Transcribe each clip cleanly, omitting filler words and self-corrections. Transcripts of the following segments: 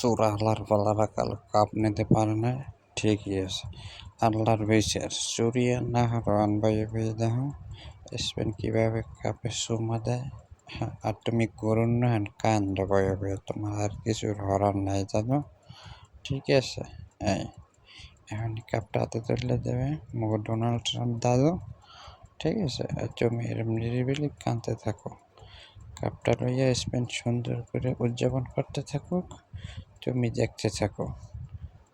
সুরা আল্লাহর পাল্লারা কালো কাপ নিতে পারে না, ঠিকই আছে। আল্লাহর বিচার চুরিয়া না হারান বয়ে বয়ে দেখো স্পেন কীভাবে কাপে চুমা দেয়। আর তুমি করুন না কান্দ বয়ে বয়ে, তোমার আর কিছুর হরার নাই জানো, ঠিক আছে। এই এখন কাপটা হাতে তুলে দেবে মুখ ডোনাল্ড ট্রাম্প দাদু, ঠিক আছে। আর তুমি এরম নিরিবিলি কাঁদতে থাকো, কাপটা লইয়া স্পেন সুন্দর করে উদযাপন করতে থাকুক, তুমি দেখতে থাকো,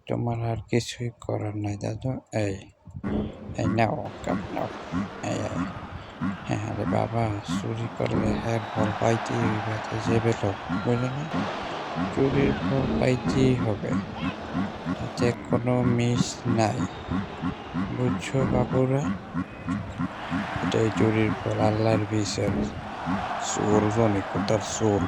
তোমার আর কিছুই করার নাই দাদু। এই এই নাও কাপ নাও। এই হ্যাঁ রে বাবা, চুরি করলে হ্যাঁ ফল পাইতেই হইবে, যে বেলো বুঝলে না, চুরির ফল পাইতেই হবে, তাতে কোনো মিস নাই, বুঝছো বাবুরা। এটাই চুরির ফল, আল্লাহর বিচার। চোর জনি কোথার চোর